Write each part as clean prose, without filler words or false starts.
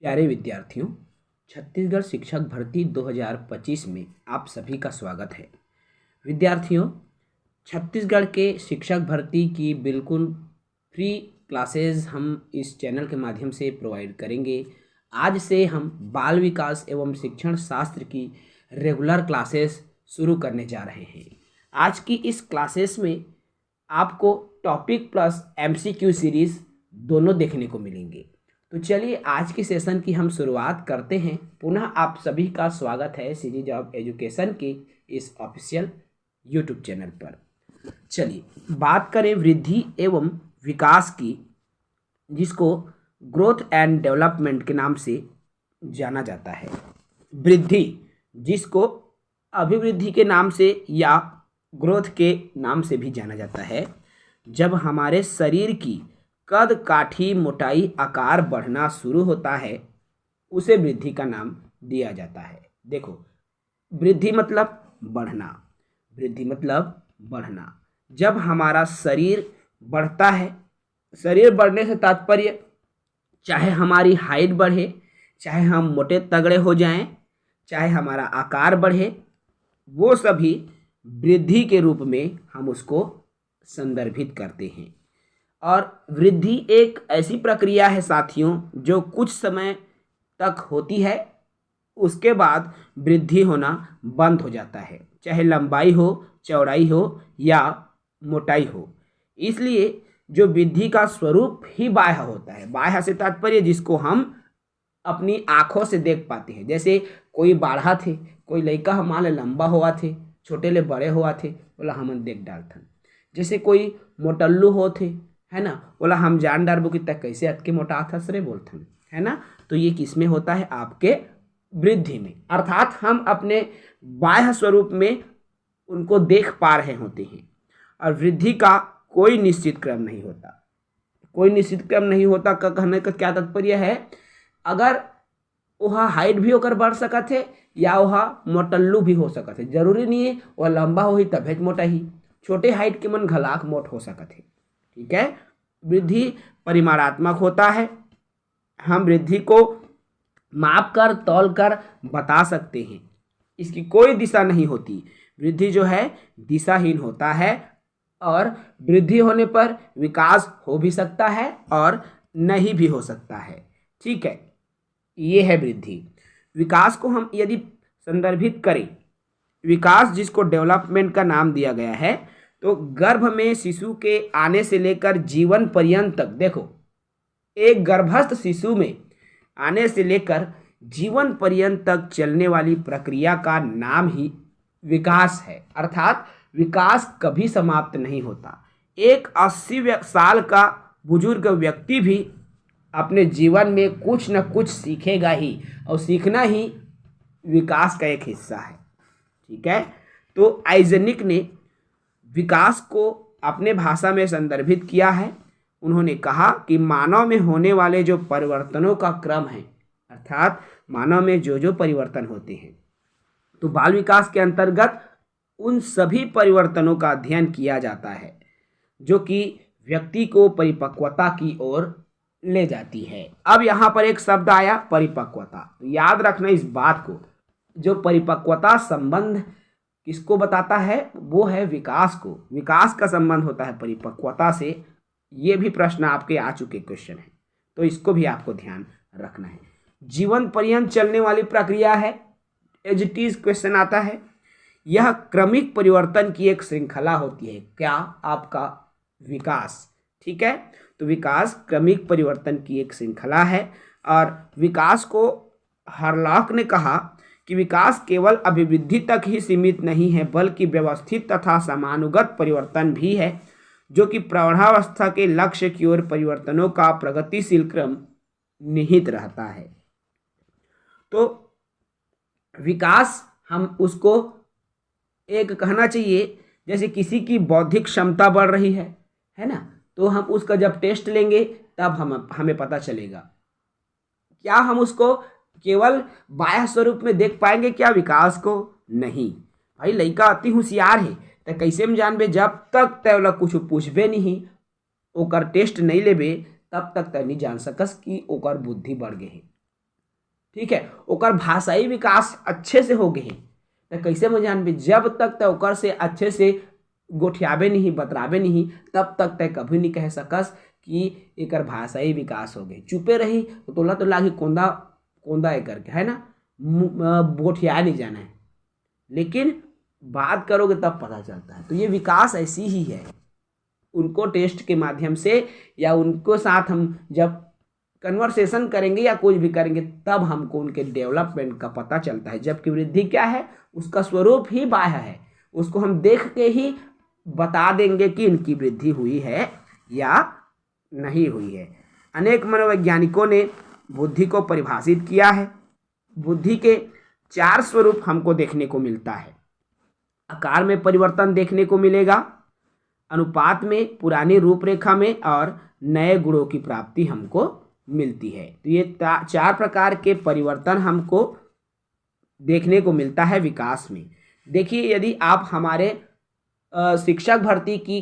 प्यारे विद्यार्थियों, छत्तीसगढ़ शिक्षक भर्ती 2025 में आप सभी का स्वागत है। विद्यार्थियों, छत्तीसगढ़ के शिक्षक भर्ती की बिल्कुल फ्री क्लासेस हम इस चैनल के माध्यम से प्रोवाइड करेंगे। आज से हम बाल विकास एवं शिक्षण शास्त्र की रेगुलर क्लासेस शुरू करने जा रहे हैं। आज की इस क्लासेस में आपको टॉपिक प्लस एमसीक्यू सीरीज़ दोनों देखने को मिलेंगे। तो चलिए आज की सेशन की हम शुरुआत करते हैं। पुनः आप सभी का स्वागत है सीरीज ऑफ एजुकेशन के इस ऑफिशियल यूट्यूब चैनल पर। चलिए बात करें वृद्धि एवं विकास की, जिसको ग्रोथ एंड डेवलपमेंट के नाम से जाना जाता है। वृद्धि, जिसको अभिवृद्धि के नाम से या ग्रोथ के नाम से भी जाना जाता है, जब हमारे शरीर की कद काठी मोटाई आकार बढ़ना शुरू होता है उसे वृद्धि का नाम दिया जाता है। देखो, वृद्धि मतलब बढ़ना, वृद्धि मतलब बढ़ना। जब हमारा शरीर बढ़ता है, शरीर बढ़ने से तात्पर्य चाहे हमारी हाइट बढ़े, चाहे हम मोटे तगड़े हो जाएं, चाहे हमारा आकार बढ़े, वो सभी वृद्धि के रूप में हम उसको संदर्भित करते हैं। और वृद्धि एक ऐसी प्रक्रिया है साथियों, जो कुछ समय तक होती है, उसके बाद वृद्धि होना बंद हो जाता है, चाहे लंबाई हो, चौड़ाई हो या मोटाई हो। इसलिए जो वृद्धि का स्वरूप ही बाह्य होता है, बाह्य से तात्पर्य जिसको हम अपनी आँखों से देख पाते हैं। जैसे कोई बाढ़ा थे, कोई लड़का हमारे लंबा हुआ थे, छोटे ले बड़े हुआ थे, बोला हम देख डालथन। जैसे कोई मोटल्लू हो थे, है ना, बोला हम जान डारबो कि तक कैसे अटके मोटा था सरे बोलथन, है ना। तो ये किस में होता है? आपके वृद्धि में, अर्थात हम अपने बाह्य स्वरूप में उनको देख पा रहे होते हैं। और वृद्धि का कोई निश्चित क्रम नहीं होता, कोई निश्चित क्रम नहीं होता का कहने का क्या तात्पर्य है? अगर वह हाइट भी होकर बढ़ सकत है या वह मोटल्लू भी हो सकत है, जरूरी नहीं है वह लंबा हो ही तभेज मोटा ही। छोटे हाइट के मन घलाक मोट हो सकत है, ठीक है। वृद्धि परिमाणात्मक होता है, हम वृद्धि को माप कर तौल कर बता सकते हैं। इसकी कोई दिशा नहीं होती, वृद्धि जो है दिशाहीन होता है। और वृद्धि होने पर विकास हो भी सकता है और नहीं भी हो सकता है, ठीक है। ये है वृद्धि। विकास को हम यदि संदर्भित करें, विकास जिसको डेवलपमेंट का नाम दिया गया है, तो गर्भ में शिशु के आने से लेकर जीवन पर्यंत तक, देखो एक गर्भस्थ शिशु में आने से लेकर जीवन पर्यंत तक चलने वाली प्रक्रिया का नाम ही विकास है। अर्थात विकास कभी समाप्त नहीं होता। एक 80 साल का बुजुर्ग व्यक्ति भी अपने जीवन में कुछ न कुछ सीखेगा ही, और सीखना ही विकास का एक हिस्सा है, ठीक है। तो आइजनिक ने विकास को अपने भाषा में संदर्भित किया है। उन्होंने कहा कि मानव में होने वाले जो परिवर्तनों का क्रम है, अर्थात मानव में जो जो परिवर्तन होते हैं, तो बाल विकास के अंतर्गत उन सभी परिवर्तनों का अध्ययन किया जाता है जो कि व्यक्ति को परिपक्वता की ओर ले जाती है। अब यहाँ पर एक शब्द आया परिपक्वता, तो याद रखना इस बात को। जो परिपक्वता संबंध किसको बताता है? वो है विकास को। विकास का संबंध होता है परिपक्वता से। ये भी प्रश्न आपके आ चुके क्वेश्चन है, तो इसको भी आपको ध्यान रखना है। जीवन पर्यंत चलने वाली प्रक्रिया है, एज इट इज क्वेश्चन आता है। यह क्रमिक परिवर्तन की एक श्रृंखला होती है। क्या? आपका विकास, ठीक है। तो विकास क्रमिक परिवर्तन की एक श्रृंखला है। और विकास को हरलॉक ने कहा कि विकास केवल अभिवृद्धि तक ही सीमित नहीं है, बल्कि व्यवस्थित तथा समानुगत परिवर्तन भी है, जो कि प्रौढ़ावस्था के लक्ष्य की ओर परिवर्तनों का प्रगतिशील क्रम निहित रहता है। तो विकास हम उसको एक कहना चाहिए, जैसे किसी की बौद्धिक क्षमता बढ़ रही है ना, तो हम उसका जब टेस्ट लेंगे तब हमें पता चलेगा। क्या हम उसको केवल बाह्य स्वरूप में देख पाएंगे क्या विकास को? नहीं भाई, लड़का अति होशियार है तो कैसे में जानबे? जब तक तैला कुछ पूछबे नहीं, ओकर टेस्ट नहीं लेबे, तब तक नहीं जान सकस कि ओकर बुद्धि बढ़ गए है। ठीक है, ओकर भाषाई विकास अच्छे से हो गए तो कैसे में जानबे, जब तक तय ओकर से अच्छे से गोठियाबे नहीं, बतराबे नहीं, तब तक तय कभी नहीं कह सकस कि एकर भाषाई विकास हो गई। चुपे रही तो तोला तो लागी कोंदा कोंदा एकर के, है ना, गोठिया नहीं जाना है, लेकिन बात करोगे तब पता चलता है। तो ये विकास ऐसी ही है, उनको टेस्ट के माध्यम से या उनको साथ हम जब कन्वर्सेशन करेंगे या कुछ भी करेंगे तब हमको उनके डेवलपमेंट का पता चलता है। जबकि वृद्धि क्या है, उसका स्वरूप ही बाह्य है, उसको हम देख के ही बता देंगे कि इनकी वृद्धि हुई है या नहीं हुई है। अनेक मनोवैज्ञानिकों ने बुद्धि को परिभाषित किया है। बुद्धि के 4 स्वरूप हमको देखने को मिलता है। आकार में परिवर्तन देखने को मिलेगा, अनुपात में, पुरानी रूपरेखा में और नए गुणों की प्राप्ति हमको मिलती है। तो ये 4 प्रकार के परिवर्तन हमको देखने को मिलता है विकास में। देखिए, यदि आप हमारे शिक्षक भर्ती की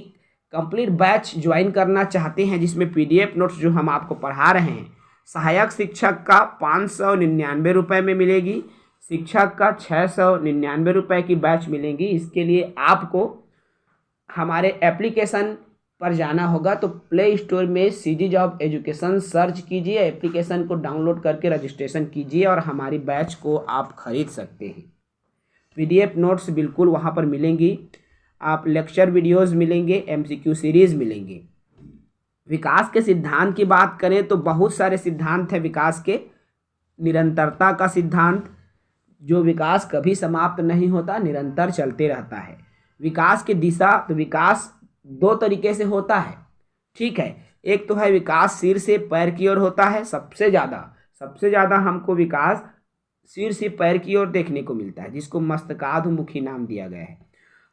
कंप्लीट बैच ज्वाइन करना चाहते हैं, जिसमें PDF नोट्स जो हम आपको पढ़ा रहे हैं, सहायक शिक्षक का 599 रुपये में मिलेगी, शिक्षक का 699 रुपये की बैच मिलेंगी। इसके लिए आपको हमारे एप्लीकेशन पर जाना होगा। तो प्ले स्टोर में CG जॉब एजुकेशन सर्च कीजिए, एप्लीकेशन को डाउनलोड करके रजिस्ट्रेशन कीजिए और हमारी बैच को आप खरीद सकते हैं। PDF नोट्स बिल्कुल वहाँ पर मिलेंगी, आप लेक्चर वीडियोस मिलेंगे, MCQ सीरीज़ मिलेंगे। विकास के सिद्धांत की बात करें तो बहुत सारे सिद्धांत हैं विकास के। निरंतरता का सिद्धांत, जो विकास कभी समाप्त नहीं होता, निरंतर चलते रहता है। विकास की दिशा, तो विकास 2 तरीके से होता है, ठीक है। एक तो है विकास सिर से पैर की ओर होता है, सबसे ज़्यादा हमको विकास सिर से पैर की ओर देखने को मिलता है, जिसको मस्तकाधुमुखी नाम दिया गया है।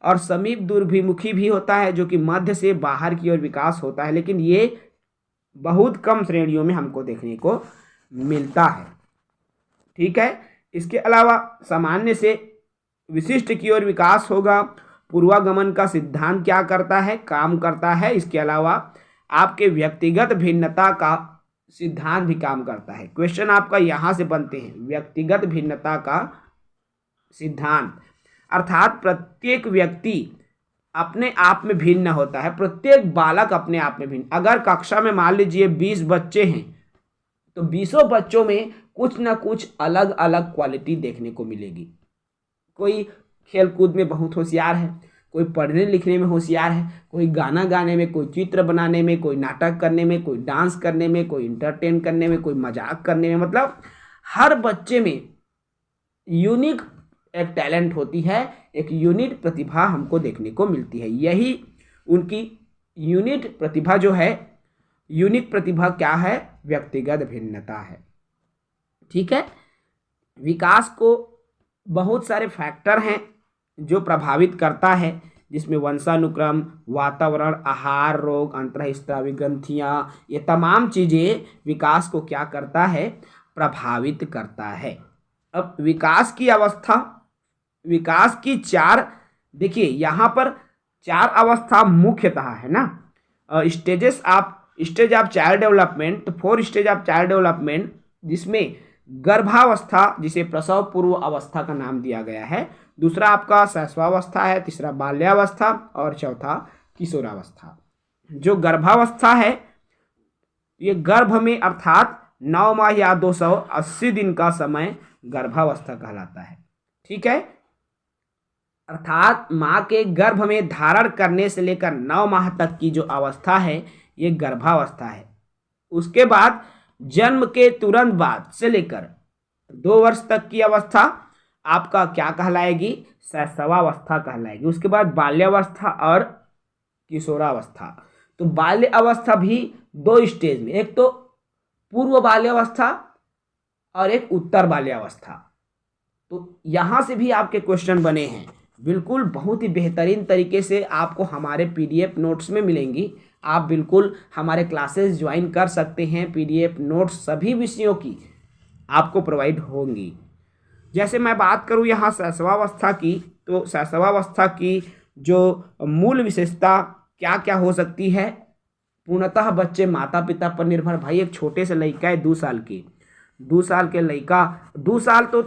और समीप दूरभिमुखी भी होता है, जो कि मध्य से बाहर की ओर विकास होता है, लेकिन ये बहुत कम श्रेणियों में हमको देखने को मिलता है, ठीक है। इसके अलावा सामान्य से विशिष्ट की ओर विकास होगा। पूर्वागमन का सिद्धांत क्या करता है, काम करता है। इसके अलावा आपके व्यक्तिगत भिन्नता का सिद्धांत भी काम करता है। क्वेश्चन आपका यहाँ से बनते हैं, व्यक्तिगत भिन्नता का सिद्धांत, अर्थात प्रत्येक व्यक्ति अपने आप में भिन्न होता है, प्रत्येक बालक अपने आप में भिन्न। अगर कक्षा में मान लीजिए 20 बच्चे हैं तो 20 बच्चों में कुछ ना कुछ अलग अलग क्वालिटी देखने को मिलेगी। कोई खेल कूद में बहुत होशियार है, कोई पढ़ने लिखने में होशियार है, कोई गाना गाने में, कोई चित्र बनाने में, कोई नाटक करने में, कोई डांस करने में, कोई इंटरटेन करने में, कोई मजाक करने में। मतलब हर बच्चे में यूनिक एक टैलेंट होती है, एक यूनिक प्रतिभा हमको देखने को मिलती है। यही उनकी यूनिक प्रतिभा जो है, यूनिक प्रतिभा क्या है, व्यक्तिगत भिन्नता है, ठीक है। विकास को बहुत सारे फैक्टर हैं जो प्रभावित करता है, जिसमें वंशानुक्रम, वातावरण, आहार, रोग, अंतःस्रावी ग्रंथियाँ, ये तमाम चीज़ें विकास को क्या करता है, प्रभावित करता है। अब विकास की अवस्था, विकास की 4, देखिए यहाँ पर 4 अवस्था मुख्यतः है ना, स्टेजेस ऑफ चाइल्ड डेवलपमेंट। तो 4 स्टेज ऑफ चाइल्ड डेवलपमेंट, जिसमें गर्भावस्था, जिसे प्रसव पूर्व अवस्था का नाम दिया गया है, दूसरा आपका शैशवावस्था है, तीसरा बाल्यावस्था और चौथा किशोरावस्था। जो गर्भावस्था है, ये गर्भ में अर्थात 9 माह या 280 दिन का समय गर्भावस्था कहलाता है, ठीक है। अर्थात माँ के गर्भ में धारण करने से लेकर 9 माह तक की जो अवस्था है, ये गर्भावस्था है। उसके बाद जन्म के तुरंत बाद से लेकर 2 वर्ष तक की अवस्था आपका क्या कहलाएगी, शैशवावस्था कहलाएगी। उसके बाद बाल्यावस्था और किशोरावस्था। तो बाल्य अवस्था भी 2 स्टेज में, एक तो पूर्व बाल्यावस्था और एक उत्तर बाल्यावस्था। तो यहाँ से भी आपके क्वेश्चन बने हैं, बिल्कुल बहुत ही बेहतरीन तरीके से आपको हमारे PDF नोट्स में मिलेंगी। आप बिल्कुल हमारे क्लासेस ज्वाइन कर सकते हैं, PDF नोट्स सभी विषयों की आपको प्रोवाइड होंगी। जैसे मैं बात करूं यहाँ शैशवावस्था की, तो शैशवावस्था की जो मूल विशेषता क्या क्या हो सकती है, पूर्णतः बच्चे माता पिता पर निर्भर। भाई एक छोटे से लड़का है 2 साल की, 2 साल के लड़का, 2 साल तो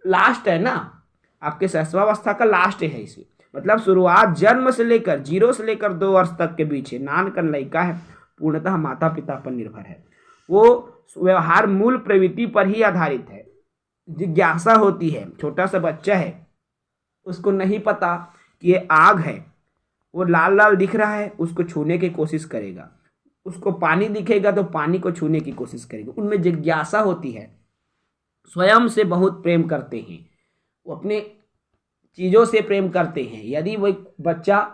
लास्ट है ना, आपके शैशवावस्था का लास्ट है इसे, मतलब शुरुआत जन्म से लेकर 0 से लेकर 2 वर्ष तक के बीच है। नानकन लड़का है, पूर्णतः माता पिता पर निर्भर है। वो व्यवहार मूल प्रवृत्ति पर ही आधारित है। जिज्ञासा होती है, छोटा सा बच्चा है, उसको नहीं पता कि ये आग है, वो लाल लाल दिख रहा है, उसको छूने की कोशिश करेगा। उसको पानी दिखेगा तो पानी को छूने की कोशिश करेगा। उनमें जिज्ञासा होती है, स्वयं से बहुत प्रेम करते हैं, वो अपने चीज़ों से प्रेम करते हैं। यदि वो बच्चा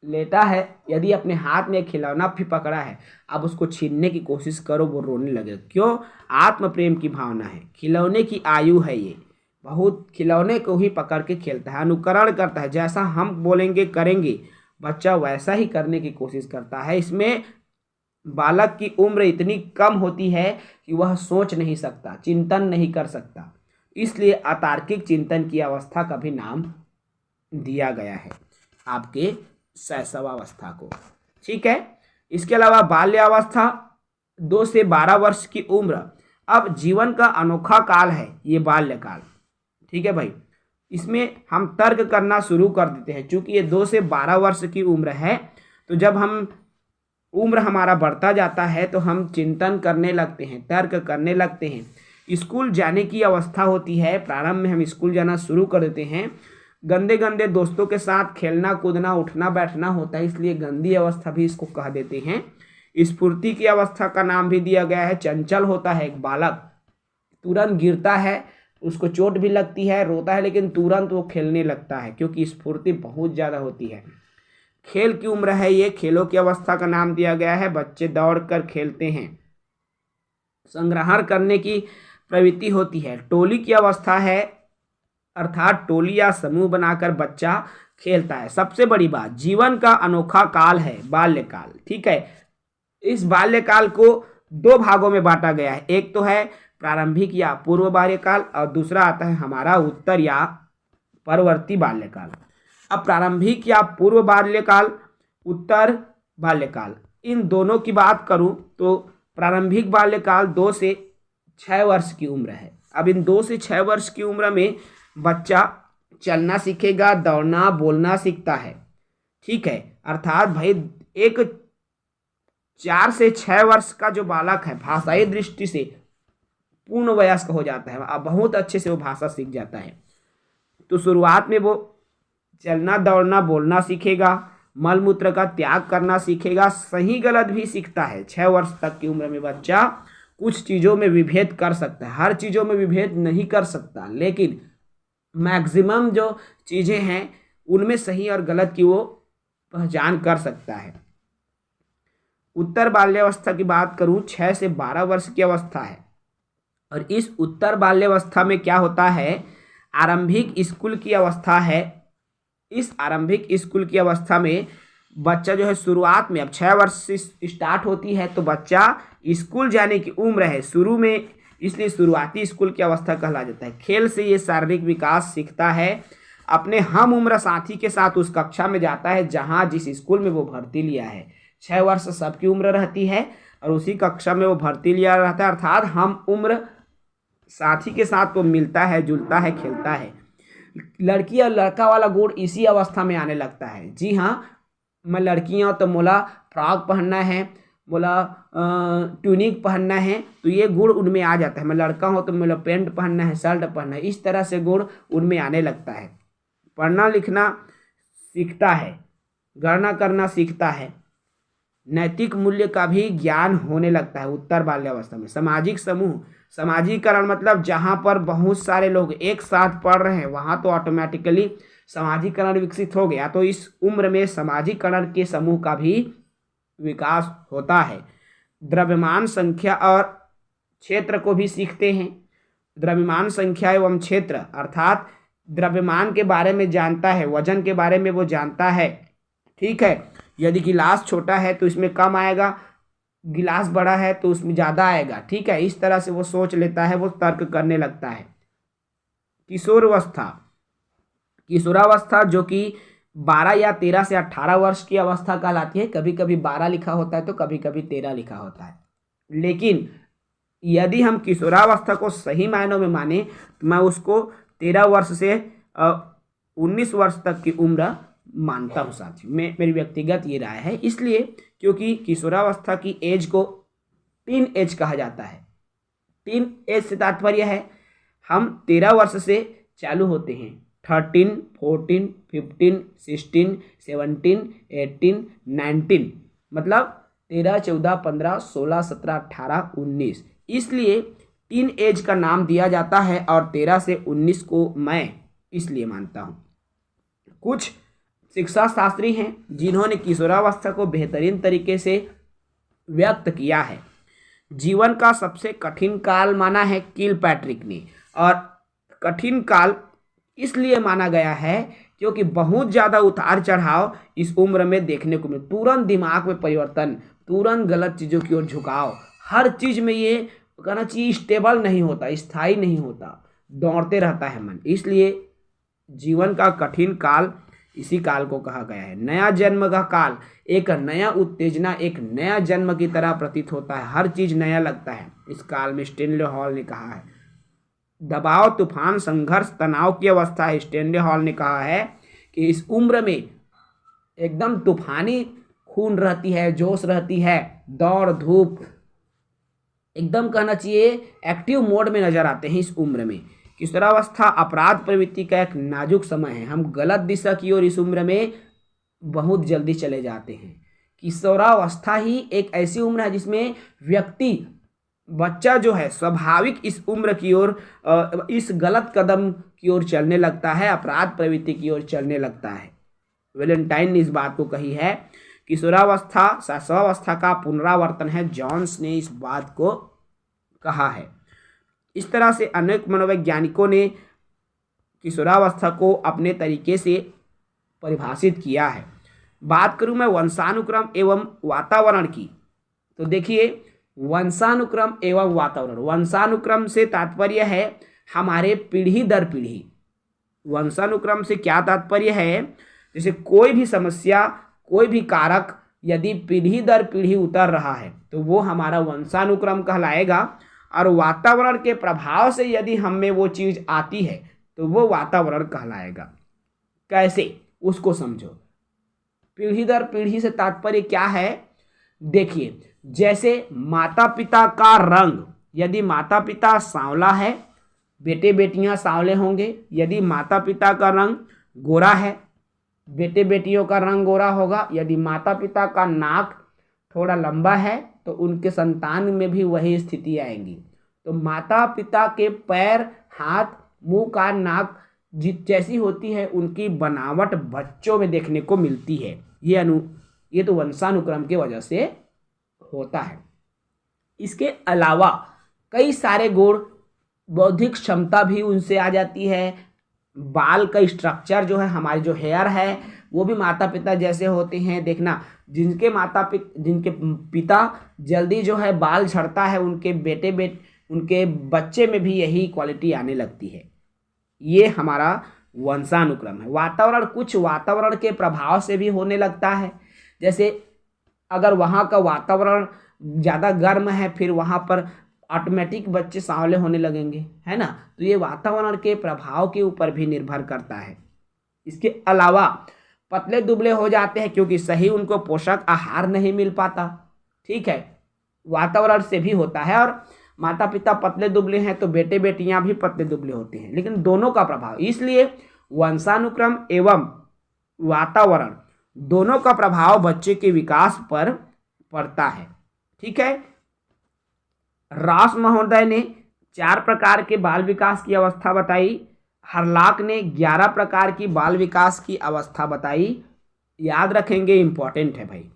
लेटा है, यदि अपने हाथ में खिलौना भी पकड़ा है, अब उसको छीनने की कोशिश करो, वो रोने लगेगा। क्यों? आत्म प्रेम की भावना है, खिलौने की आयु है ये, बहुत खिलौने को ही पकड़ के खेलता है, अनुकरण करता है। जैसा हम बोलेंगे करेंगे, बच्चा वैसा ही करने की कोशिश करता है। इसमें बालक की उम्र इतनी कम होती है कि वह सोच नहीं सकता, चिंतन नहीं कर सकता, इसलिए अतार्किक चिंतन की अवस्था का भी नाम दिया गया है आपके शैशवावस्था को। ठीक है। इसके अलावा बाल्यावस्था 2 से 12 वर्ष की उम्र, अब जीवन का अनोखा काल है ये बाल्यकाल। ठीक है भाई, इसमें हम तर्क करना शुरू कर देते हैं। चूंकि ये 2 से 12 वर्ष की उम्र है, तो जब हम उम्र हमारा बढ़ता जाता है तो हम चिंतन करने लगते हैं, तर्क करने लगते हैं। स्कूल जाने की अवस्था होती है, प्रारंभ में हम स्कूल जाना शुरू कर देते हैं। गंदे गंदे दोस्तों के साथ खेलना कूदना उठना बैठना होता है, इसलिए गंदी अवस्था भी इसको कह देते हैं। स्फूर्ति की अवस्था का नाम भी दिया गया है। चंचल होता है एक बालक, तुरंत गिरता है, उसको चोट भी लगती है, रोता है, लेकिन तुरंत वो खेलने लगता है क्योंकि स्फूर्ति बहुत ज़्यादा होती है। खेल की उम्र है ये, खेलों की अवस्था का नाम दिया गया है। बच्चे दौड़ कर खेलते हैं, संग्रहण करने की प्रवृत्ति होती है। टोली की अवस्था है, अर्थात टोली या समूह बनाकर बच्चा खेलता है। सबसे बड़ी बात, जीवन का अनोखा काल है बाल्यकाल। ठीक है, इस बाल्यकाल को 2 भागों में बांटा गया है। एक तो है प्रारंभिक या पूर्व बाल्यकाल, और दूसरा आता है हमारा उत्तर या परवर्ती बाल्यकाल। अब प्रारंभिक या पूर्व बाल्यकाल, उत्तर बाल्यकाल, इन दोनों की बात करूं तो प्रारंभिक बाल्यकाल 2 से 6 वर्ष की उम्र है। अब इन 2 से 6 वर्ष की उम्र में बच्चा चलना सीखेगा, दौड़ना बोलना सीखता है। ठीक है, अर्थात भाई एक 4 से 6 वर्ष का जो बालक है भाषाई दृष्टि से पूर्ण वयस्क हो जाता है, अब बहुत अच्छे से वो भाषा सीख जाता है। तो शुरुआत में वो चलना दौड़ना बोलना सीखेगा, मल मूत्र का त्याग करना सीखेगा, सही गलत भी सीखता है। 6 वर्ष तक की उम्र में बच्चा कुछ चीज़ों में विभेद कर सकता है, हर चीज़ों में विभेद नहीं कर सकता, लेकिन मैक्सिमम जो चीज़ें हैं उनमें सही और गलत की वो पहचान कर सकता है। उत्तर बाल्यावस्था की बात करूं, 6 से 12 वर्ष की अवस्था है, और इस उत्तर बाल्यावस्था में क्या होता है, आरंभिक स्कूल की अवस्था है। इस आरंभिक स्कूल की अवस्था में बच्चा जो है शुरुआत में, अब 6 वर्ष से स्टार्ट होती है तो बच्चा स्कूल जाने की उम्र है शुरू में, इसलिए शुरुआती स्कूल की अवस्था कहला जाता है। खेल से ये शारीरिक विकास सीखता है, अपने हम उम्र साथी के साथ उस कक्षा में जाता है जहाँ जिस स्कूल में वो भर्ती लिया है। 6 वर्ष सबकी उम्र रहती है और उसी कक्षा में वो भर्ती लिया रहता है, अर्थात हम उम्र साथी के साथ वो मिलता है, जुलता है, खेलता है। लड़की और लड़का वाला गुण इसी अवस्था में आने लगता है। जी हाँ, मैं लड़कियाँ हूँ तो मोला फ्रॉक पहनना है, मोला ट्यूनिक पहनना है, तो ये गुण उनमें आ जाता है। मैं लड़का हूँ तो मोला पैंट पहनना है, शर्ट पहनना है, इस तरह से गुण उनमें आने लगता है। पढ़ना लिखना सीखता है, गणना करना सीखता है, नैतिक मूल्य का भी ज्ञान होने लगता है उत्तर बाल्यावस्था में। सामाजिक समूह, समाजीकरण मतलब जहाँ पर बहुत सारे लोग एक साथ पढ़ रहे हैं वहाँ तो ऑटोमेटिकली समाजीकरण विकसित हो गया, तो इस उम्र में समाजीकरण के समूह का भी विकास होता है। द्रव्यमान संख्या और क्षेत्र को भी सीखते हैं। द्रव्यमान संख्या एवं क्षेत्र अर्थात द्रव्यमान के बारे में जानता है, वजन के बारे में वो जानता है। ठीक है, यदि गिलास छोटा है तो इसमें कम आएगा, गिलास बड़ा है तो उसमें ज़्यादा आएगा। ठीक है, इस तरह से वो सोच लेता है, वो तर्क करने लगता है। किशोरावस्था, किशोरावस्था जो कि 12 या 13 से 18 वर्ष की अवस्था कहलाती है। कभी कभी 12 लिखा होता है तो कभी कभी 13 लिखा होता है, लेकिन यदि हम किशोरावस्था को सही मायनों में माने तो मैं उसको 13 वर्ष से 19 वर्ष तक की उम्र मानता हूँ साथियों। मेरी व्यक्तिगत ये राय है, इसलिए क्योंकि किशोरावस्था की एज को टीन एज कहा जाता है। टीन एज से तात्पर्य है हम 13 वर्ष से चालू होते हैं, 13, 14, 15, 16, 17, 18, 19, मतलब 13, 14, 15, 16, 17, 18, 19, इसलिए टीन एज का नाम दिया जाता है और 13 से 19 को मैं इसलिए मानता हूँ। कुछ शिक्षा शास्त्री हैं जिन्होंने किशोरावस्था को बेहतरीन तरीके से व्यक्त किया है। जीवन का सबसे कठिन काल माना है किलपैट्रिक ने, और कठिन काल इसलिए माना गया है क्योंकि बहुत ज़्यादा उतार चढ़ाव इस उम्र में देखने को मिले। तुरंत दिमाग में परिवर्तन, तुरंत गलत चीज़ों की ओर झुकाव, हर चीज़ में ये कहना चाहिए स्टेबल नहीं होता, स्थायी नहीं होता, दौड़ते रहता है मन। इसलिए जीवन का कठिन काल इसी काल को कहा गया है। नया जन्म का काल एक नया उत्तेजना, एक नया जन्म की तरह प्रतीत होता है, हर चीज़ नया लगता है इस काल में। स्टैनले हॉल ने कहा है दबाव, तूफान, संघर्ष, तनाव की अवस्था है। स्टैनले हॉल ने कहा है कि इस उम्र में एकदम तूफानी खून रहती है, जोश रहती है, दौड़ धूप, एकदम कहना चाहिए एक्टिव मोड में नजर आते हैं इस उम्र में। किशोरावस्था अपराध प्रवृत्ति का एक नाजुक समय है। हम गलत दिशा की ओर इस उम्र में बहुत जल्दी चले जाते हैं। किशोरावस्था ही एक ऐसी उम्र है जिसमें व्यक्ति, बच्चा जो है स्वाभाविक इस उम्र की ओर, इस गलत कदम की ओर चलने लगता है, अपराध प्रवृत्ति की ओर चलने लगता है। वैलेंटाइन ने इस बात को कही है, किशोरावस्था शैशवावस्था का पुनरावर्तन है। जॉन्स ने इस बात को कहा है। इस तरह से अनेक मनोवैज्ञानिकों ने किशोरावस्था को अपने तरीके से परिभाषित किया है। बात करूं मैं वंशानुक्रम एवं वातावरण की, तो देखिए वंशानुक्रम एवं वातावरण, वंशानुक्रम से तात्पर्य है हमारे पीढ़ी दर पीढ़ी। वंशानुक्रम से क्या तात्पर्य है, जैसे कोई भी समस्या, कोई भी कारक यदि पीढ़ी दर पीढ़ी उतर रहा है तो वो हमारा वंशानुक्रम कहलाएगा। और वातावरण के प्रभाव से यदि हम में वो चीज़ आती है तो वो वातावरण कहलाएगा। कैसे, उसको समझो। पीढ़ी दर पीढ़ी से तात्पर्य क्या है, देखिए जैसे माता पिता का रंग, यदि माता पिता सांवला है, बेटे बेटियां सांवले होंगे। यदि माता पिता का रंग गोरा है, बेटे बेटियों का रंग गोरा होगा। यदि माता पिता का नाक थोड़ा लंबा है तो उनके संतान में भी वही स्थिति आएंगी। तो माता पिता के पैर, हाथ, मुंह का नाक जैसी होती है उनकी बनावट बच्चों में देखने को मिलती है। ये तो वंशानुक्रम के वजह से होता है। इसके अलावा कई सारे गुण, बौद्धिक क्षमता भी उनसे आ जाती है। बाल का स्ट्रक्चर जो है, हमारे जो हेयर है वो भी माता पिता जैसे होते हैं। देखना जिनके पिता जल्दी जो है बाल झड़ता है, उनके बच्चे में भी यही क्वालिटी आने लगती है। ये हमारा वंशानुक्रम है। वातावरण, कुछ वातावरण के प्रभाव से भी होने लगता है। जैसे अगर वहाँ का वातावरण ज़्यादा गर्म है फिर वहाँ पर ऑटोमेटिक बच्चे सांवले होने लगेंगे, है ना। तो ये वातावरण के प्रभाव के ऊपर भी निर्भर करता है। इसके अलावा पतले दुबले हो जाते हैं क्योंकि सही उनको पोषक आहार नहीं मिल पाता, ठीक है, वातावरण से भी होता है। और माता पिता पतले दुबले हैं तो बेटे बेटियां भी पतले दुबले होते हैं, लेकिन दोनों का प्रभाव, इसलिए वंशानुक्रम एवं वातावरण दोनों का प्रभाव बच्चे के विकास पर पड़ता है, ठीक है। रॉस महोदय ने 4 प्रकार के बाल विकास की अवस्था बताई। हरलॉक ने 11 प्रकार की बाल विकास की अवस्था बताई। याद रखेंगे, इंपॉर्टेंट है भाई,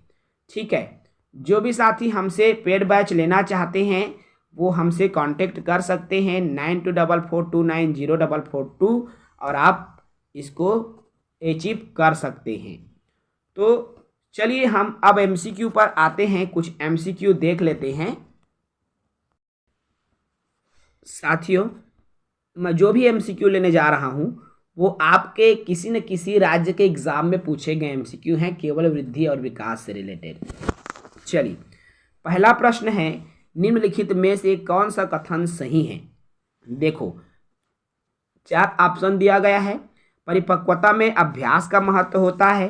ठीक है। जो भी साथी हमसे पेड बैच लेना चाहते हैं वो हमसे कांटेक्ट कर सकते हैं 9244290442 और आप इसको अचीव कर सकते हैं। तो चलिए हम अब एमसीक्यू पर आते हैं, कुछ एमसीक्यू देख लेते हैं। साथियों, मैं जो भी एमसीक्यू लेने जा रहा हूं वो आपके किसी न किसी राज्य के एग्जाम में पूछे गए एमसीक्यू हैं, केवल वृद्धि और विकास से रिलेटेड। चलिए, पहला प्रश्न है, निम्नलिखित में से कौन सा कथन सही है? देखो, 4 ऑप्शन दिया गया है। परिपक्वता में अभ्यास का महत्व होता है,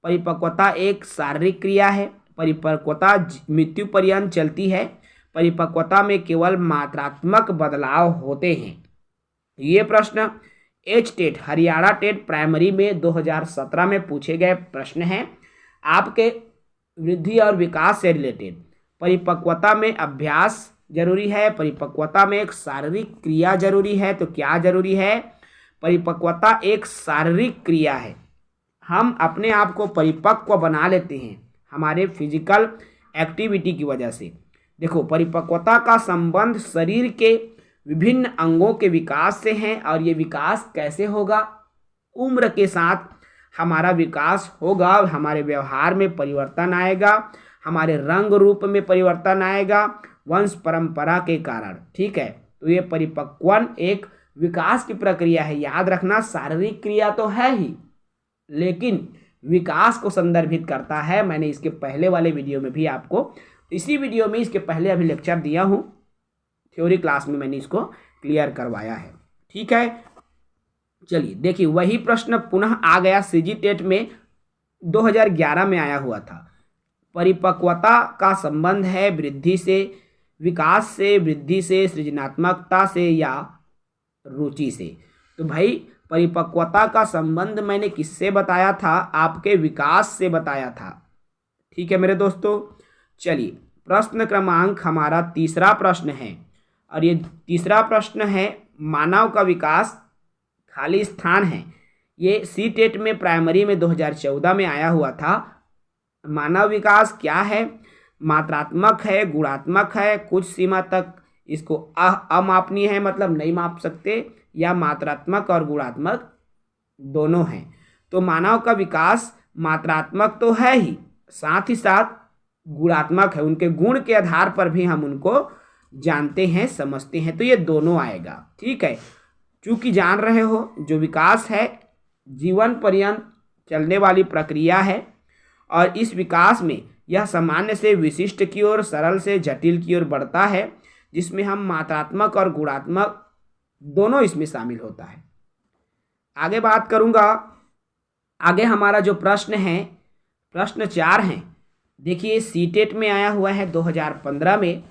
परिपक्वता एक शारीरिक क्रिया है, परिपक्वता मृत्यु पर्यंत चलती है, परिपक्वता में केवल मात्रात्मक बदलाव होते हैं। ये प्रश्न टेट हरियाणा टेट प्राइमरी में 2017 में पूछे गए प्रश्न हैं, आपके वृद्धि और विकास से रिलेटेड। परिपक्वता में अभ्यास जरूरी है, परिपक्वता में एक शारीरिक क्रिया जरूरी है। तो क्या जरूरी है? परिपक्वता एक शारीरिक क्रिया है। हम अपने आप को परिपक्व बना लेते हैं हमारे फिजिकल एक्टिविटी की वजह से। देखो, परिपक्वता का संबंध शरीर के विभिन्न अंगों के विकास से है, और ये विकास कैसे होगा? उम्र के साथ हमारा विकास होगा, हमारे व्यवहार में परिवर्तन आएगा, हमारे रंग रूप में परिवर्तन आएगा, वंश परंपरा के कारण। ठीक है, तो ये परिपक्वन एक विकास की प्रक्रिया है। याद रखना, शारीरिक क्रिया तो है ही, लेकिन विकास को संदर्भित करता है। मैंने इसके पहले वाले वीडियो में भी आपको, इसी वीडियो में इसके पहले अभी लेक्चर दिया हूँ, थ्योरी क्लास में मैंने इसको क्लियर करवाया है। ठीक है, चलिए देखिए, वही प्रश्न पुनः आ गया सीजी टेट में 2011 में आया हुआ था। परिपक्वता का संबंध है वृद्धि से, विकास से, वृद्धि से, सृजनात्मकता से या रुचि से। तो भाई, परिपक्वता का संबंध मैंने किससे बताया था? आपके विकास से बताया था। ठीक है मेरे दोस्तों, चलिए प्रश्न क्रमांक हमारा तीसरा प्रश्न है, और ये तीसरा प्रश्न है मानव का विकास खाली स्थान है। ये सी टेट में प्राइमरी में 2014 में आया हुआ था। मानव विकास क्या है? मात्रात्मक है, गुणात्मक है, कुछ सीमा तक इसको अमापनीय है, मतलब नहीं माप सकते, या मात्रात्मक और गुणात्मक दोनों हैं। तो मानव का विकास मात्रात्मक तो है ही, साथ ही साथ गुणात्मक है। उनके गुण के आधार पर भी हम उनको जानते हैं, समझते हैं, तो ये दोनों आएगा। ठीक है, चूंकि जान रहे हो, जो विकास है जीवन पर्यंत चलने वाली प्रक्रिया है, और इस विकास में यह सामान्य से विशिष्ट की ओर, सरल से जटिल की ओर बढ़ता है, जिसमें हम मात्रात्मक और गुणात्मक दोनों इसमें शामिल होता है। आगे बात करूंगा। आगे हमारा जो प्रश्न है, प्रश्न 4 है। देखिए, सी टेट में आया हुआ है 2015 में।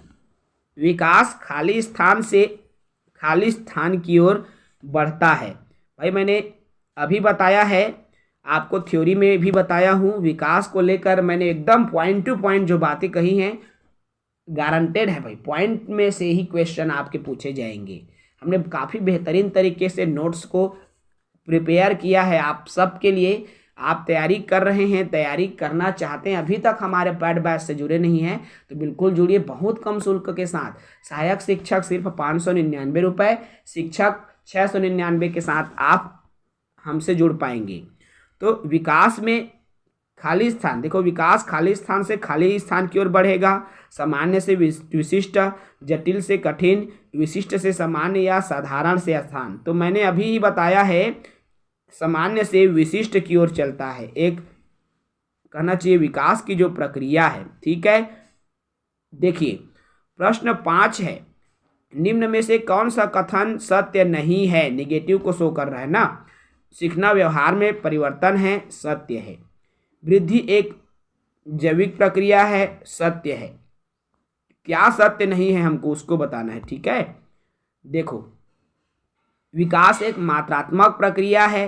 विकास खाली स्थान से खाली स्थान की ओर बढ़ता है। भाई, मैंने अभी बताया है, आपको थ्योरी में भी बताया हूँ, विकास को लेकर मैंने एकदम पॉइंट टू पॉइंट जो बातें कही हैं, गारंटेड है भाई, पॉइंट में से ही क्वेश्चन आपके पूछे जाएंगे। हमने काफ़ी बेहतरीन तरीके से नोट्स को प्रिपेयर किया है आप सब के लिए। आप तैयारी कर रहे हैं, तैयारी करना चाहते हैं, अभी तक हमारे पैड बैच से जुड़े नहीं हैं, तो बिल्कुल जुड़िए बहुत कम शुल्क के साथ। सहायक शिक्षक सिर्फ 599 रुपये, शिक्षक 699 के साथ आप हमसे जुड़ पाएंगे। तो विकास में खाली स्थान, देखो, विकास खाली स्थान से खाली स्थान की ओर बढ़ेगा, सामान्य से विशिष्ट, जटिल से कठिन, विशिष्ट से सामान्य या साधारण से स्थान। तो मैंने अभी ही बताया है, सामान्य से विशिष्ट की ओर चलता है, एक कहना चाहिए विकास की जो प्रक्रिया है। ठीक है, देखिए प्रश्न 5 है, निम्न में से कौन सा कथन सत्य नहीं है? निगेटिव को शो कर रहा है ना। सीखना व्यवहार में परिवर्तन है, सत्य है। वृद्धि एक जैविक प्रक्रिया है, सत्य है। क्या सत्य नहीं है हमको उसको बताना है। ठीक है, देखो, विकास एक मात्रात्मक प्रक्रिया है,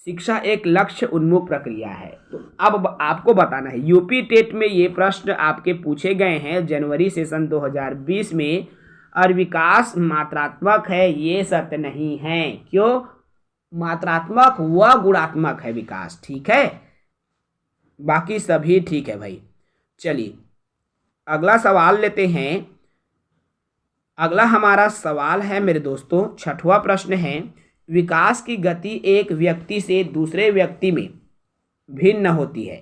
शिक्षा एक लक्ष्य उन्मुख प्रक्रिया है। तो अब आपको बताना है, यूपी टेट में ये प्रश्न आपके पूछे गए हैं जनवरी सेशन 2020 में, और विकास मात्रात्मक है, ये सत्य नहीं है। क्यों? मात्रात्मक व गुणात्मक है विकास। ठीक है, बाकी सभी ठीक है भाई। चलिए अगला सवाल लेते हैं। अगला हमारा सवाल है मेरे दोस्तों, 6वां प्रश्न है, विकास की गति एक व्यक्ति से दूसरे व्यक्ति में भिन्न होती है,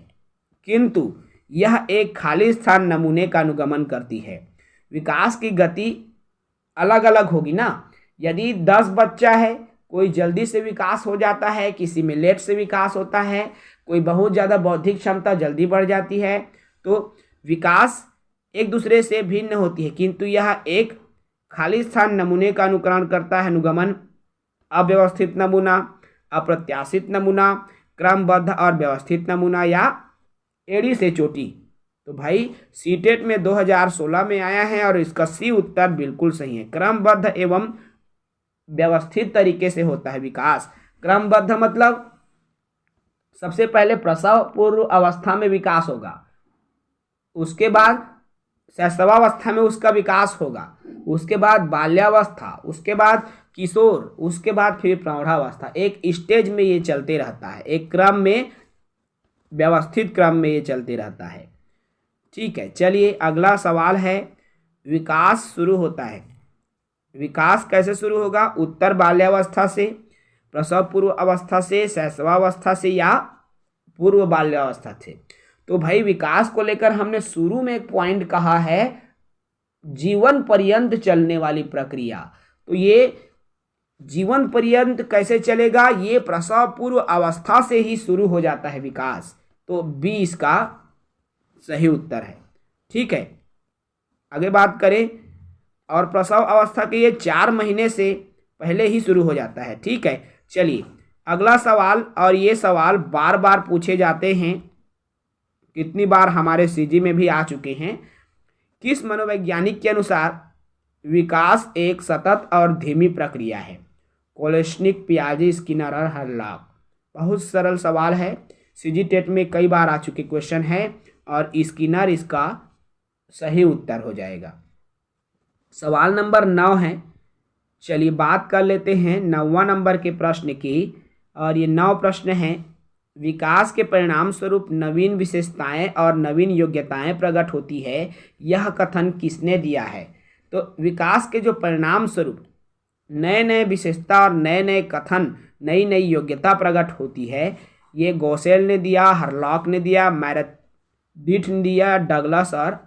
किंतु यह एक खाली स्थान नमूने का अनुगमन करती है। विकास की गति अलग अलग होगी ना। यदि 10 बच्चा है, कोई जल्दी से विकास हो जाता है, किसी में लेट से विकास होता है, कोई बहुत ज़्यादा बौद्धिक क्षमता जल्दी बढ़ जाती है। तो विकास एक दूसरे से भिन्न होती है, किंतु यह एक खाली स्थान नमूने का अनुकरण करता है। अनुगमन, अव्यवस्थित नमूना, अप्रत्याशित नमूना, क्रमबद्ध और व्यवस्थित नमूना, या एड़ी से चोटी। तो भाई सीटेट में 2016 में आया है और इसका सी उत्तर बिल्कुल सही है। क्रमबद्ध एवं व्यवस्थित तरीके से होता है विकास। क्रमबद्ध मतलब सबसे पहले प्रसव पूर्व अवस्था में विकास होगा, उसके बाद शैशवावस्था में उसका विकास होगा, उसके बाद बाल्यावस्था, उसके बाद किशोर, उसके बाद फिर प्रौढ़ावस्था। एक स्टेज में ये चलते रहता है, एक क्रम में, व्यवस्थित क्रम में ये चलते रहता है। ठीक है, चलिए अगला सवाल है, विकास शुरू होता है, विकास कैसे शुरू होगा? उत्तर बाल्यावस्था से, प्रसव पूर्व अवस्था से, शैशवावस्था से, या पूर्व बाल्यावस्था से। तो भाई विकास को लेकर हमने शुरू में एक पॉइंट कहा है, जीवन पर्यंत चलने वाली प्रक्रिया। तो ये जीवन पर्यंत कैसे चलेगा? ये प्रसव पूर्व अवस्था से ही शुरू हो जाता है विकास। तो बी इसका सही उत्तर है। ठीक है, आगे बात करें, और प्रसव अवस्था के ये 4 महीने से पहले ही शुरू हो जाता है। ठीक है, चलिए अगला सवाल, और ये सवाल बार बार पूछे जाते हैं, कितनी बार हमारे सीजी में भी आ चुके हैं। किस मनोवैज्ञानिक के अनुसार विकास एक सतत और धीमी प्रक्रिया है? कोलेस्निक, पियाजे, स्किनर और हर्लॉक। बहुत सरल सवाल है, सीजी टेट में कई बार आ चुके क्वेश्चन है, और स्किनर इसका सही उत्तर हो जाएगा। सवाल नंबर 9 है, चलिए बात कर लेते हैं 9वां नंबर के प्रश्न की, और ये 9 प्रश्न हैं। विकास के परिणाम स्वरूप नवीन विशेषताएं और नवीन योग्यताएं प्रकट होती है, यह कथन किसने दिया है? तो विकास के जो परिणाम स्वरूप नए नए विशेषता और नए नए कथन, नई नई योग्यता प्रकट होती है, ये गोसेल ने दिया, हर्लॉक ने दिया, मेरेडिथ ने दिया, डगलस और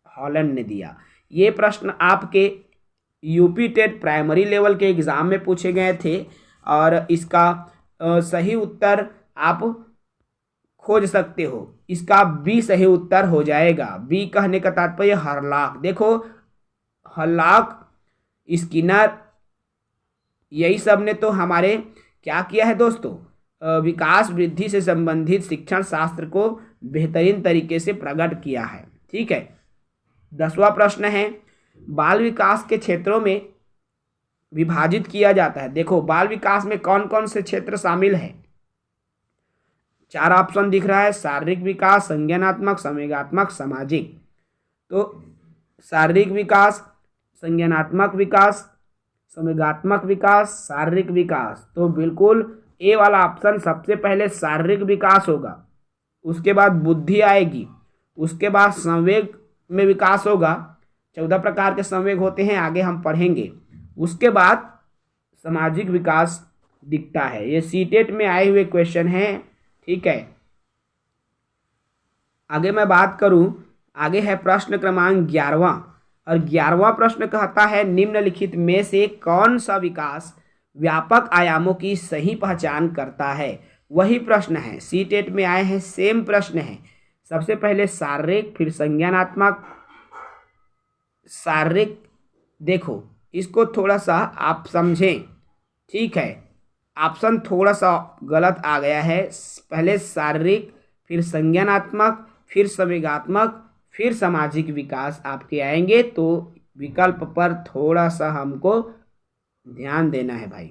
हॉलैंड ने दिया। ये प्रश्न आपके यूपी टेट प्राइमरी लेवल के एग्ज़ाम में पूछे गए थे, और इसका सही उत्तर आप खोज सकते हो। इसका बी सही उत्तर हो जाएगा। बी कहने का तात्पर्य हर्लॉक। देखो हर्लॉक, स्किनर, यही सब ने तो हमारे क्या किया है दोस्तों, विकास वृद्धि से संबंधित शिक्षण शास्त्र को बेहतरीन तरीके से प्रकट किया है। ठीक है, 10वां प्रश्न है, बाल विकास के क्षेत्रों में विभाजित किया जाता है। देखो बाल विकास में कौन कौन से क्षेत्र शामिल है? 4 ऑप्शन दिख रहा है, शारीरिक विकास, संज्ञानात्मक, संवेगात्मक, सामाजिक। तो शारीरिक विकास, संज्ञानात्मक विकास, संवेगात्मक विकास, शारीरिक विकास। तो बिल्कुल ए वाला ऑप्शन सबसे पहले शारीरिक विकास होगा, उसके बाद बुद्धि आएगी, उसके बाद संवेग में विकास होगा। 14 प्रकार के संवेग होते हैं, आगे हम पढ़ेंगे। उसके बाद सामाजिक विकास दिखता है। ये सीटेट में आए हुए क्वेश्चन हैं। ठीक है, आगे मैं बात करूं, आगे है प्रश्न क्रमांक 11वां, और 11वां प्रश्न कहता है, निम्नलिखित में से कौन सा विकास व्यापक आयामों की सही पहचान करता है? वही प्रश्न है, सीटेट में आए हैं, सेम प्रश्न है। सबसे पहले शारीरिक, फिर संज्ञानात्मक, शारीरिक। देखो इसको थोड़ा सा आप समझें। ठीक है, ऑप्शन थोड़ा सा गलत आ गया है, पहले शारीरिक, फिर संज्ञानात्मक, फिर संवेगात्मक, फिर सामाजिक विकास आपके आएंगे। तो विकल्प पर थोड़ा सा हमको ध्यान देना है भाई।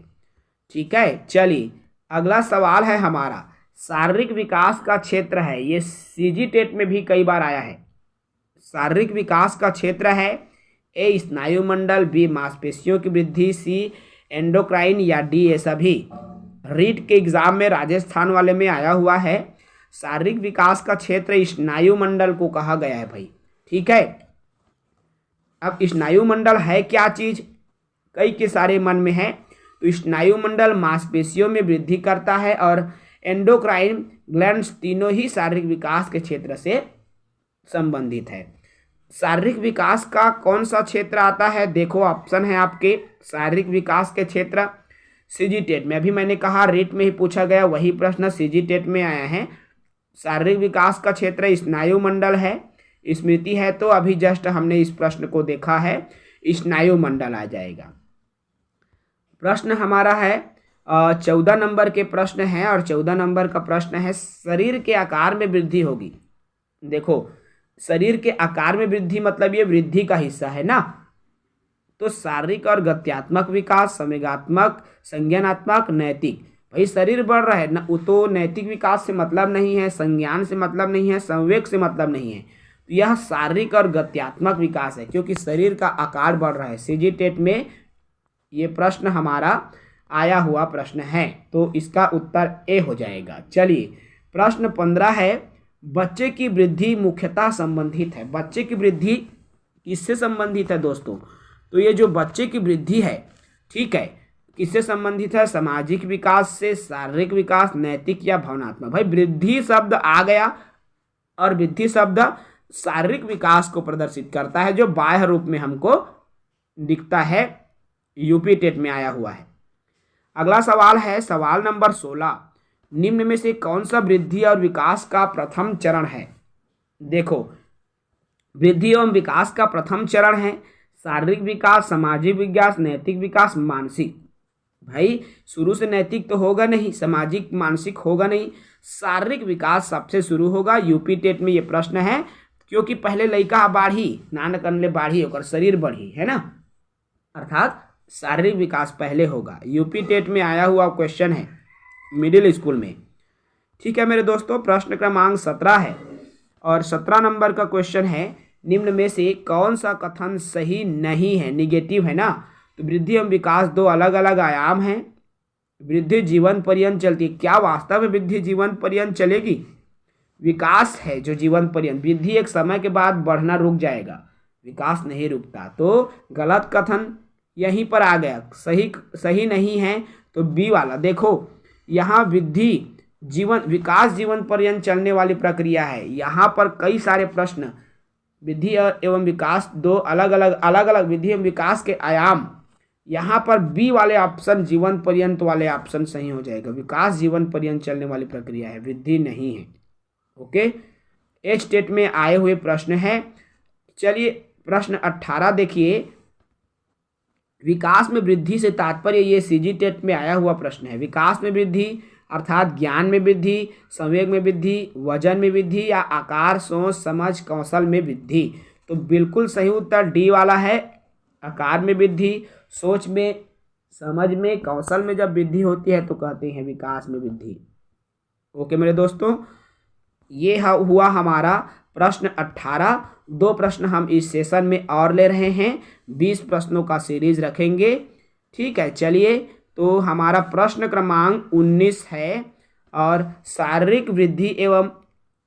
ठीक है, चलिए अगला सवाल है हमारा, शारीरिक विकास का क्षेत्र है, ये सीजी टेट में भी कई बार आया है। शारीरिक विकास का क्षेत्र है, ए स्नायु मंडल, बी मांसपेशियों की वृद्धि, सी एंडोक्राइन, या डी ये सभी। रीट के एग्जाम में राजस्थान वाले में आया हुआ है। शारीरिक विकास का क्षेत्र स्नायु मंडल को कहा गया है भाई। ठीक है, अब स्नायु मंडल है क्या चीज, कई के सारे मन में है। तो स्नायु मंडल मांसपेशियों में वृद्धि करता है, और एंडोक्राइन ग्लैंड्स तीनों ही शारीरिक विकास के क्षेत्र से संबंधित है। शारीरिक विकास का कौन सा क्षेत्र आता है? देखो ऑप्शन है आपके, शारीरिक विकास के क्षेत्र सीजी टेट में, अभी मैंने कहा रीट में ही पूछा गया, वही प्रश्न सीजी टेट में आया है। शारीरिक विकास का क्षेत्र स्नायु मंडल है, स्मृति है तो अभी जस्ट हमने इस प्रश्न को देखा है, स्नायु मंडल आ जाएगा। प्रश्न हमारा है 14 नंबर के प्रश्न है और 14 नंबर का प्रश्न है शरीर के आकार में वृद्धि होगी। देखो शरीर के आकार में वृद्धि मतलब ये वृद्धि का हिस्सा है ना, तो शारीरिक और गत्यात्मक विकास, संवेगात्मक, संज्ञानात्मक, नैतिक। भाई शरीर बढ़ रहा है ना, वो तो नैतिक विकास से मतलब नहीं है, संज्ञान से मतलब नहीं है, संवेग से मतलब नहीं है, तो यह शारीरिक और गत्यात्मक विकास है क्योंकि शरीर का आकार बढ़ रहा है। सीजी टेट में ये प्रश्न हमारा आया हुआ प्रश्न है, तो इसका उत्तर ए हो जाएगा। चलिए प्रश्न 15 है बच्चे की वृद्धि मुख्यतः संबंधित है। बच्चे की वृद्धि किससे संबंधित है दोस्तों? तो ये जो बच्चे की वृद्धि है, ठीक है, किससे संबंधित है? सामाजिक विकास से, शारीरिक विकास, नैतिक या भावनात्मक। भाई वृद्धि शब्द आ गया और वृद्धि शब्द शारीरिक विकास को प्रदर्शित करता है जो बाह्य रूप में हमको दिखता है, यूपी टेट में आया हुआ है। अगला सवाल है सवाल नंबर 16, निम्न में से कौन सा वृद्धि और विकास का प्रथम चरण है? देखो वृद्धि एवं विकास का प्रथम चरण है शारीरिक विकास, सामाजिक विकास, नैतिक विकास, मानसिक। भाई शुरू से नैतिक तो होगा नहीं, सामाजिक मानसिक होगा नहीं, शारीरिक विकास सबसे शुरू होगा। यूपी टेट में ये प्रश्न है क्योंकि पहले लड़का बाढ़ी नान करने बाढ़ी होकर शरीर बढ़ी है ना, अर्थात शारीरिक विकास पहले होगा। यूपी टेट में आया हुआ क्वेश्चन है मिडिल स्कूल में। ठीक है मेरे दोस्तों, प्रश्न क्रमांक 17 है और 17 नंबर का क्वेश्चन है निम्न में से कौन सा कथन सही नहीं है? निगेटिव है ना, तो वृद्धि एवं विकास दो अलग अलग आयाम हैं। वृद्धि जीवन पर्यंत चलती है, क्या वास्तव में वृद्धि जीवन पर्यंत चलेगी? विकास है जो जीवन पर्यंत, वृद्धि एक समय के बाद बढ़ना रुक जाएगा, विकास नहीं रुकता। तो गलत कथन यहीं पर आ गया, सही नहीं है तो बी वाला। देखो यहाँ वृद्धि जीवन विकास जीवन पर्यंत चलने वाली प्रक्रिया है, यहाँ पर कई सारे प्रश्न वृद्धि एवं विकास दो अलग अलग वृद्धि एवं विकास के आयाम, यहाँ पर बी वाले ऑप्शन जीवन पर्यंत वाले ऑप्शन सही हो जाएगा। विकास जीवन पर्यंत चलने वाली प्रक्रिया है, वृद्धि नहीं है। ओके, एच टेट में आए हुए प्रश्न है। चलिए प्रश्न 18 देखिए, विकास में वृद्धि से तात्पर्य, ये सीजी टेट में आया हुआ प्रश्न है। विकास में वृद्धि अर्थात ज्ञान में वृद्धि, संवेग में वृद्धि, वजन में वृद्धि या आकार, सोच, समझ, कौशल में वृद्धि। तो बिल्कुल सही उत्तर डी वाला है, आकार में वृद्धि, सोच में, समझ में, कौशल में जब वृद्धि होती है तो कहते हैं विकास में वृद्धि। ओके मेरे दोस्तों, ये हुआ हमारा प्रश्न 18। 2 प्रश्न हम इस सेशन में और ले रहे हैं, 20 प्रश्नों का सीरीज रखेंगे। ठीक है, चलिए तो हमारा प्रश्न क्रमांक 19 है और शारीरिक वृद्धि एवं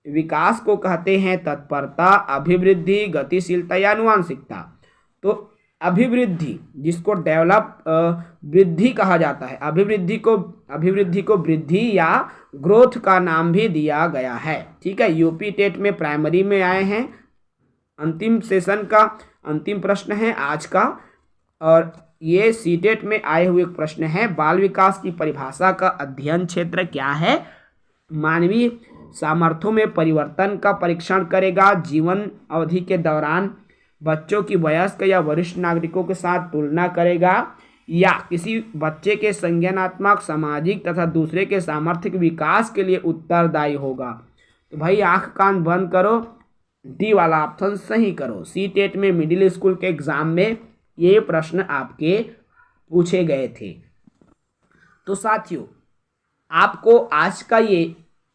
विकास को कहते हैं तत्परता, अभिवृद्धि, गतिशीलता या आनुवांशिकता। तो अभिवृद्धि जिसको डेवलप वृद्धि कहा जाता है, अभिवृद्धि को वृद्धि या ग्रोथ का नाम भी दिया गया है। ठीक है, यूपी टेट में प्राइमरी में आए हैं, अंतिम सेशन का अंतिम प्रश्न है आज का, और ये सीटेट में आए हुए प्रश्न है। बाल विकास की परिभाषा का अध्ययन क्षेत्र क्या है? मानवीय सामर्थ्यों में परिवर्तन का परीक्षण करेगा, जीवन अवधि के दौरान बच्चों की वयस्क या वरिष्ठ नागरिकों के साथ तुलना करेगा, या किसी बच्चे के संज्ञानात्मक, सामाजिक तथा दूसरे के सामर्थ्य विकास के लिए उत्तरदायी होगा। तो भाई आंख कान बंद करो, डी वाला ऑप्शन सही करो। सी टेट में मिडिल स्कूल के एग्जाम में ये प्रश्न आपके पूछे गए थे। तो साथियों, आपको आज का ये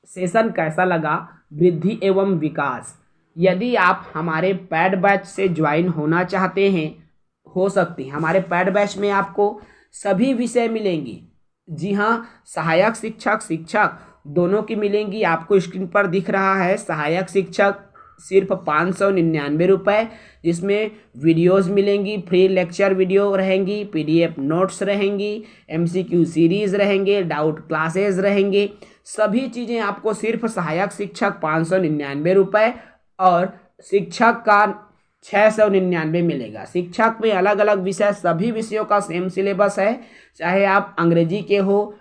सेशन कैसा लगा, वृद्धि एवं विकास? यदि आप हमारे पैड बैच से ज्वाइन होना चाहते हैं, हो सकती है हमारे पैड बैच में आपको सभी विषय मिलेंगी। जी हाँ, सहायक शिक्षक, शिक्षक दोनों की मिलेंगी। आपको स्क्रीन पर दिख रहा है सहायक शिक्षक सिर्फ 599 रुपये, जिसमें वीडियोस मिलेंगी, फ्री लेक्चर वीडियो रहेंगी, PDF नोट्स रहेंगी, MCQ सीरीज़ रहेंगे, डाउट क्लासेस रहेंगे। सभी चीज़ें आपको सिर्फ सहायक शिक्षक 599 रुपये और शिक्षक का 699 मिलेगा। शिक्षक में अलग अलग विषय, सभी विषयों का सेम सिलेबस है, चाहे आप अंग्रेजी के हो,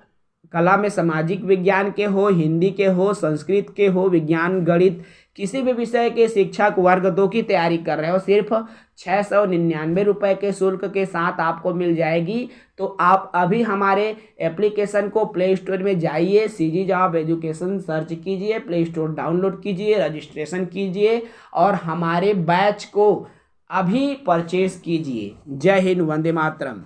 कला में सामाजिक विज्ञान के हो, हिंदी के हो, संस्कृत के हो, विज्ञान गणित किसी भी विषय के शिक्षक वर्ग 2 की तैयारी कर रहे हो, सिर्फ 699 रुपये के शुल्क के साथ आपको मिल जाएगी। तो आप अभी हमारे एप्लीकेशन को प्ले स्टोर में जाइए, सीजी जॉब एजुकेशन सर्च कीजिए, प्ले स्टोर डाउनलोड कीजिए, रजिस्ट्रेशन कीजिए और हमारे बैच को अभी परचेज कीजिए। जय हिंद, वंदे मातरम।